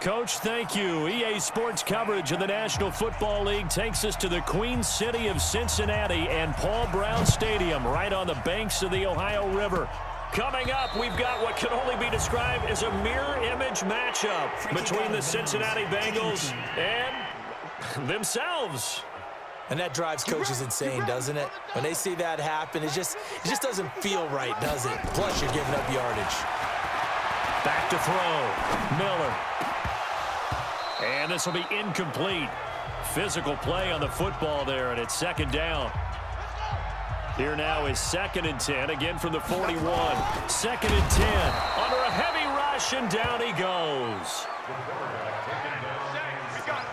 Coach, thank you. EA Sports coverage of the National Football League takes us to the Queen City of Cincinnati and Paul Brown Stadium right on the banks of the Ohio River. Coming up, we've got what can only be described as a mirror image matchup between the Cincinnati Bengals and themselves. And that drives coaches insane, doesn't it? When they see that happen, it just doesn't feel right, does it? Plus, you're giving up yardage. Back to throw. Miller. And this will be incomplete. Physical play on the football there, and it's second down. Here now is 2nd and 10, again from the 41. 2nd and 10, under a heavy rush, and down he goes.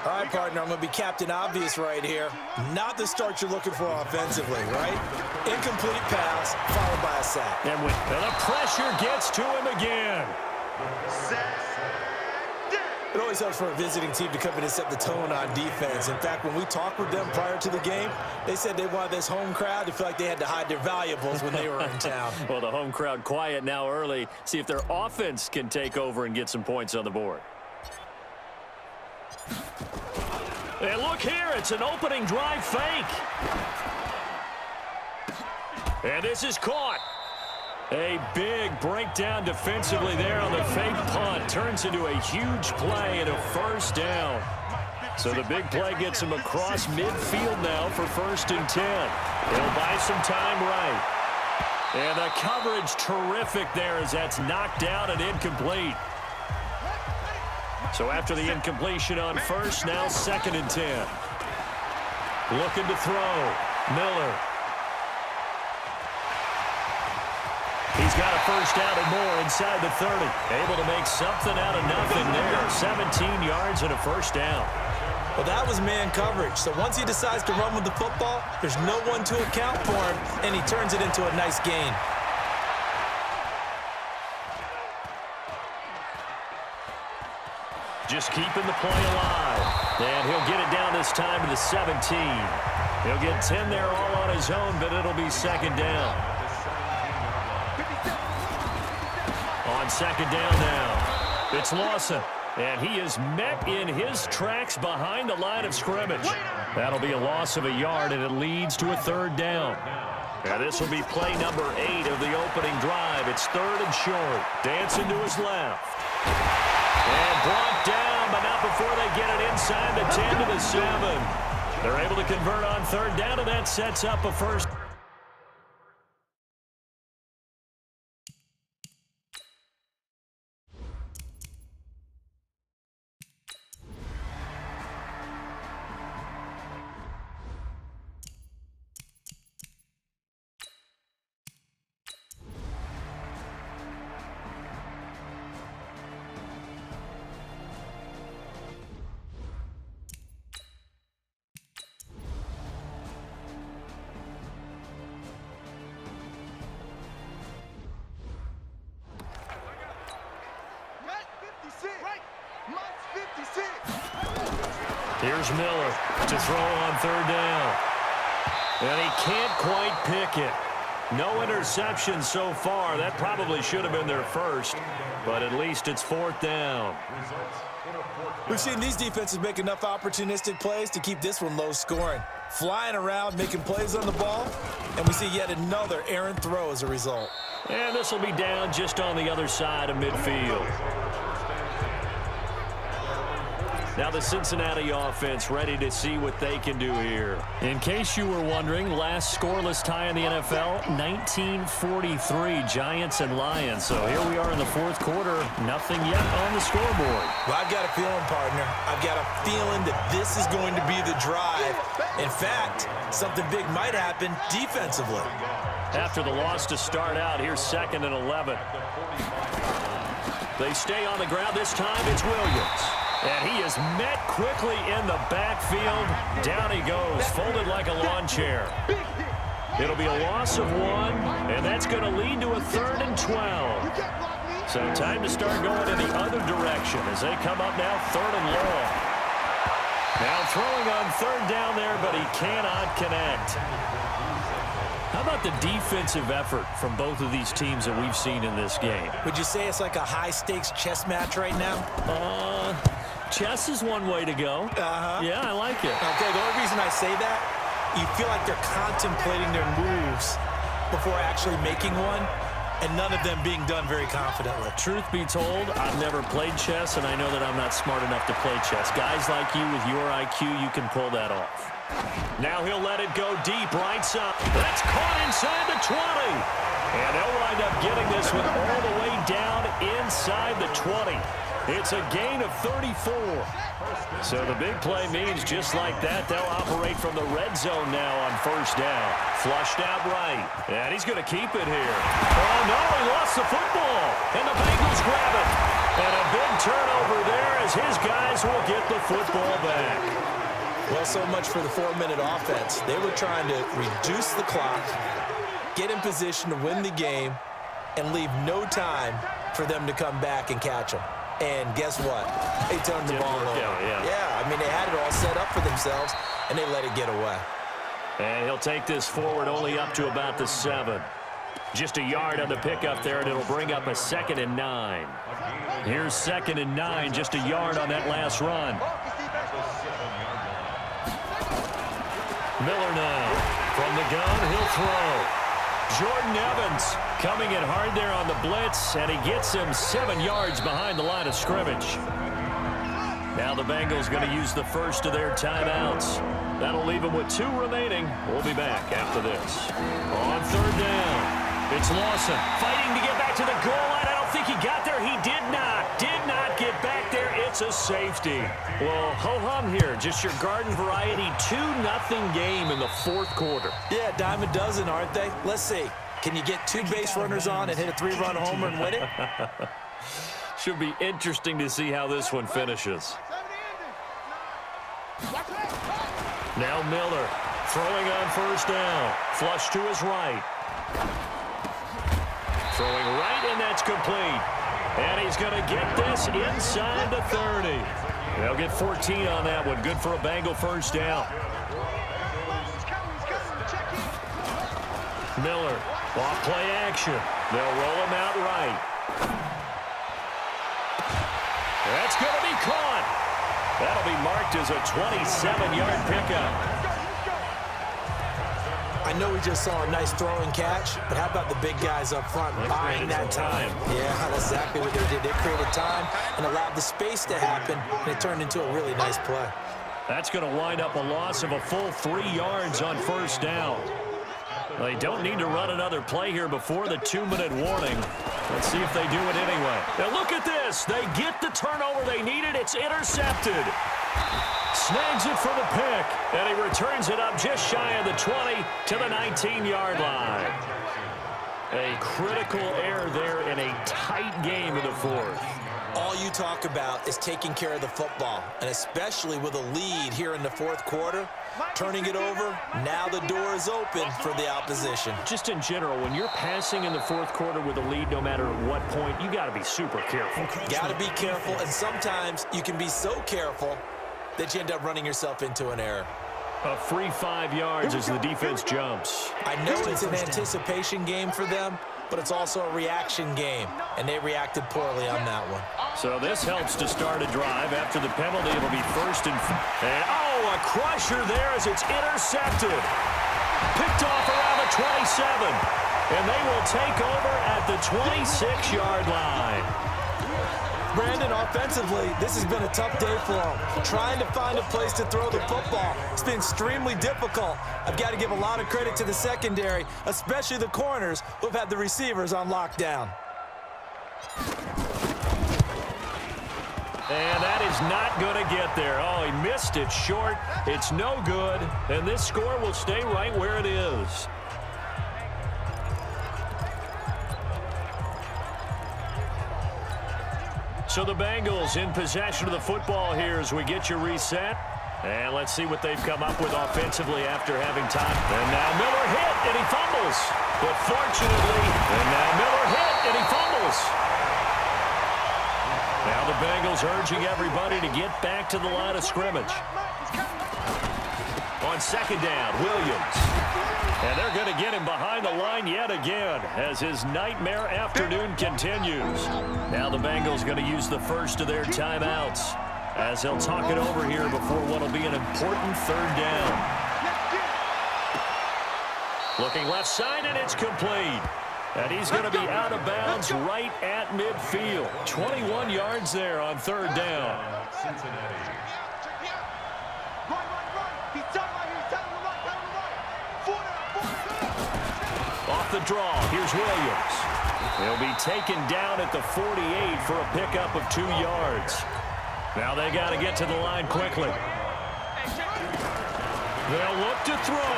All right, partner, I'm going to be Captain Obvious right here. Not the start you're looking for offensively, right? Incomplete pass, followed by a sack. And the pressure gets to him again. It always helps for a visiting team to come in and set the tone on defense. In fact, when we talked with them prior to the game, they said they wanted this home crowd to feel like they had to hide their valuables when they were in town. Well, the home crowd quiet now early. See if their offense can take over and get some points on the board. And look here, it's an opening drive fake. And this is caught. A big breakdown defensively there on the fake punt. Turns into a huge play and a first down. So the big play gets him across midfield now for 1st and 10. He'll buy some time right. And the coverage terrific there as that's knocked down and incomplete. So after the incompletion on first, now 2nd and 10. Looking to throw. Miller. He's got a first down and more inside the 30. Able to make something out of nothing there. 17 yards and a first down. Well, that was man coverage. So once he decides to run with the football, there's no one to account for him, and he turns it into a nice gain. Just keeping the play alive. And he'll get it down this time to the 17. He'll get 10 there all on his own, but it'll be 2nd down. On 2nd down now, it's Lawson. And he is met in his tracks behind the line of scrimmage. That'll be a loss of a yard, and it leads to a 3rd down. And this will be play number 8 of the opening drive. It's 3rd and short. Dancing to his left. And brought down, but not before they get it inside the 10 to the 7. They're able to convert on 3rd down, and that sets up a first. Here's Miller to throw on 3rd down. And he can't quite pick it. No interceptions so far. That probably should have been their first, but at least it's 4th down. We've seen these defenses make enough opportunistic plays to keep this one low scoring. Flying around, making plays on the ball, and we see yet another errant throw as a result. And this will be down just on the other side of midfield. Now the Cincinnati offense ready to see what they can do here. In case you were wondering, last scoreless tie in the NFL, 1943, Giants and Lions. So here we are in the 4th quarter, nothing yet on the scoreboard. Well, I've got a feeling, partner. I've got a feeling that this is going to be the drive. In fact, something big might happen defensively. After the loss to start out, here's 2nd and 11. They stay on the ground. This time it's Williams. And he is met quickly in the backfield. Down he goes, folded like a lawn chair. It'll be a loss of 1, and that's going to lead to a 3rd and 12. So time to start going in the other direction as they come up now 3rd and long. Now throwing on 3rd down there, but he cannot connect. How about the defensive effort from both of these teams that we've seen in this game? Would you say it's like a high-stakes chess match right now? Chess is one way to go. Yeah, I like it. Okay, the only reason I say that, you feel like they're contemplating their moves before actually making one, and none of them being done very confidently. Truth be told, I've never played chess, and I know that I'm not smart enough to play chess. Guys like you with your IQ, you can pull that off. Now he'll let it go deep right side. That's caught inside the 20. And they'll wind up getting this one all the way down inside the 20. It's a gain of 34. So the big play means just like that, they'll operate from the red zone now on first down. Flushed out right. And he's going to keep it here. Oh, no, he lost the football. And the Bengals grab it. And a big turnover there as his guys will get the football back. Well, so much for the 4-minute offense. They were trying to reduce the clock, get in position to win the game, and leave no time for them to come back and catch them. And guess what? They turned the ball over. Yeah, I mean, they had it all set up for themselves, and they let it get away. And he'll take this forward only up to about the 7. Just a yard on the pickup there, and it'll bring up a 2nd and 9. Here's 2nd and 9, just a yard on that last run. Miller now. From the gun, he'll throw. Jordan Evans coming in hard there on the blitz, and he gets him 7 yards behind the line of scrimmage. Now the Bengals going to use the first of their timeouts. That'll leave them with 2 remaining. We'll be back after this. On 3rd down, it's Lawson fighting to get back to the goal line. I don't think he got there. He did not get back there. It's a safety. Well, ho-hum here. Just your garden variety 2-0 game in the 4th quarter. Yeah, dime a dozen, aren't they? Let's see. Can you get 2 base runners on and hit a 3-run homer and win it? Should be interesting to see how this one finishes. Now Miller throwing on first down. Flush to his right. Throwing right, and that's complete. And he's going to get this inside the 30. They'll get 14 on that one. Good for a Bengal first down. Miller, off play action. They'll roll him out right. That's going to be caught. That'll be marked as a 27-yard pickup. I know we just saw a nice throw and catch, but how about the big guys up front buying that time? Yeah, that's exactly what they did. They created time and allowed the space to happen, and it turned into a really nice play. That's going to wind up a loss of a full 3 yards on first down. They don't need to run another play here before the 2-minute warning. Let's see if they do it anyway. Now look at this. They get the turnover they needed. It's intercepted. Snags it for the pick, and he returns it up just shy of the 20 to the 19-yard line. A critical error there in a tight game in the 4th. All you talk about is taking care of the football, and especially with a lead here in the 4th quarter, turning it over, now the door is open for the opposition. Just in general, when you're passing in the 4th quarter with a lead, no matter at what point, you got to be super careful. Got to be careful, and sometimes you can be so careful that you end up running yourself into an error. A free 5 yards as the defense jumps. I know it's an anticipation game for them, but it's also a reaction game, and they reacted poorly on that one. So this helps to start a drive. After the penalty, it'll be 1st and a crusher there as it's intercepted. Picked off around the 27, and they will take over at the 26-yard line. Brandon, offensively, this has been a tough day for them. Trying to find a place to throw the football. It's been extremely difficult. I've got to give a lot of credit to the secondary, especially the corners who have had the receivers on lockdown. And that is not going to get there. Oh, he missed it short. It's no good. And this score will stay right where it is. So the Bengals in possession of the football here as we get you reset. And let's see what they've come up with offensively after having time. And now Miller hit, and he fumbles. But fortunately, and now Miller hit, and he fumbles. Now the Bengals urging everybody to get back to the line of scrimmage. On 2nd down, Williams. And they're going to get him behind the line yet again as his nightmare afternoon continues. Now the Bengals going to use the first of their timeouts as they'll talk it over here before what will be an important third down. Looking left side, and it's complete. And he's going to be out of bounds right at midfield. 21 yards there on third down. Off the draw, here's Williams. He'll be taken down at the 48 for a pickup of 2 yards. Now they got to get to the line quickly. They'll look to throw.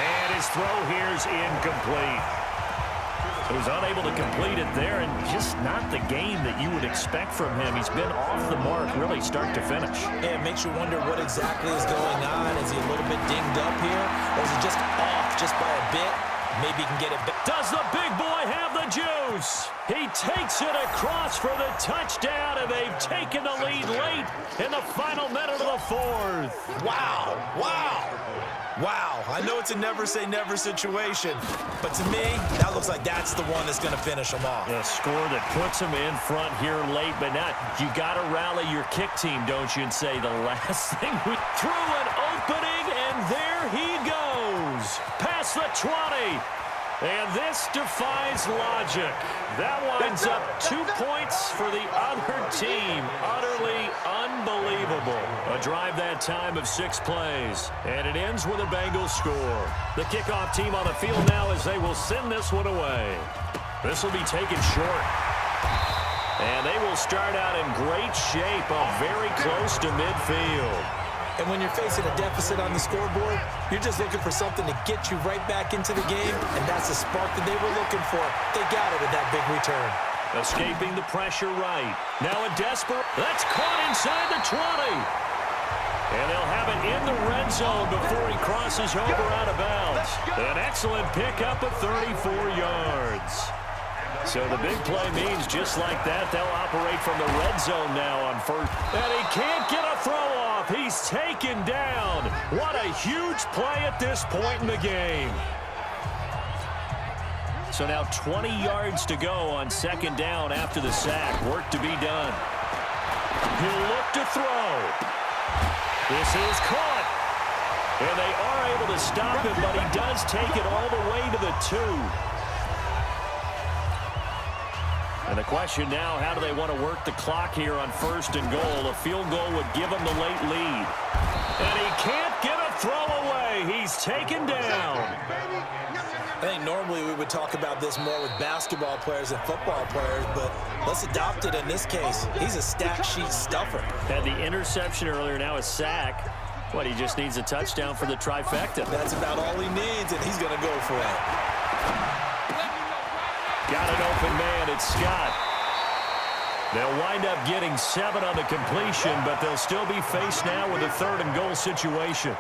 And his throw here's incomplete. He was unable to complete it there, and just not the game that you would expect from him. He's been off the mark really start to finish. Yeah, it makes you wonder what exactly is going on. Is he a little bit dinged up here, or is he just off just by a bit? Maybe he can get it back. Does the big boy have the juice? He takes it across for the touchdown, and they've taken the lead late in the final minute of the fourth. Wow, wow. Wow, I know it's a never-say-never situation, but to me, that looks like that's the one that's going to finish them off. A score that puts him in front here late, but not. You got to rally your kick team, don't you, and say the last thing we threw an opening, and there he goes. Past the 20. And this defies logic. That winds up 2 points for the other team. Utterly unbelievable. A drive that time of 6 plays. And it ends with a Bengals score. The kickoff team on the field now as they will send this one away. This will be taken short. And they will start out in great shape, very close to midfield. And when you're facing a deficit on the scoreboard, you're just looking for something to get you right back into the game, and that's the spark that they were looking for. They got it with that big return. Escaping the pressure right. Now a desperate. That's caught inside the 20. And they'll have it in the red zone before he crosses over out of bounds. An excellent pickup of 34 yards. So the big play means just like that, they'll operate from the red zone now on first. And he can't get a throw off. He's taken down. What a huge play at this point in the game. So now 20 yards to go on second down after the sack. Work to be done. He'll look to throw. This is caught. And they are able to stop him, but he does take it all the way to the 2. And the question now, how do they want to work the clock here on first and goal? A field goal would give them the late lead. And he can't get a throw away. He's taken down. I think normally we would talk about this more with basketball players and football players, but let's adopt it in this case. He's a stat sheet stuffer. Had the interception earlier, now a sack. What, he just needs a touchdown for the trifecta. That's about all he needs, and he's going to go for it. Got an open man, it's Scott. They'll wind up getting 7 on the completion, but they'll still be faced now with a third and goal situation.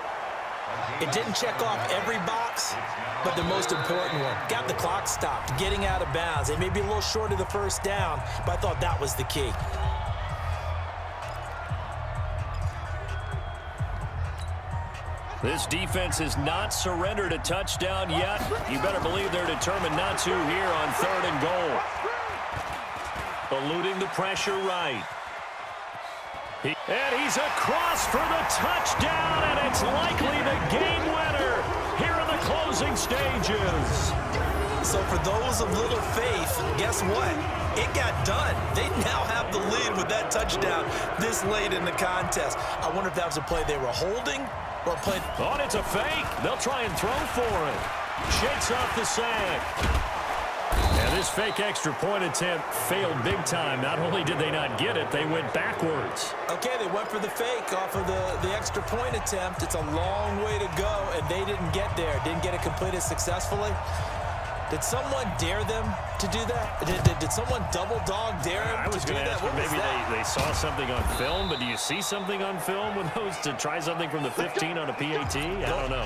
It didn't check off every box, but the most important one. Got the clock stopped, getting out of bounds. They may be a little short of the first down, but I thought that was the key. This defense has not surrendered a touchdown yet. You better believe they're determined not to here on third and goal. Eluding the pressure right. And he's across for the touchdown, and it's likely the game winner here in the closing stages. So for those of little faith, guess what? It got done. They now have the lead with that touchdown this late in the contest. I wonder if that was a play they were holding or played. Oh, and it's a fake. They'll try and throw for it. Shakes off the sack. And this fake extra point attempt failed big time. Not only did they not get it, they went backwards. Okay, they went for the fake off of the extra point attempt. It's a long way to go, and they didn't get there. Didn't get it completed successfully. Did someone dare them to do that? Did someone double dog dare them to do that? I was going to ask, maybe they saw something on film, but do you see something on film with those to try something from the 15 on a PAT? I don't know.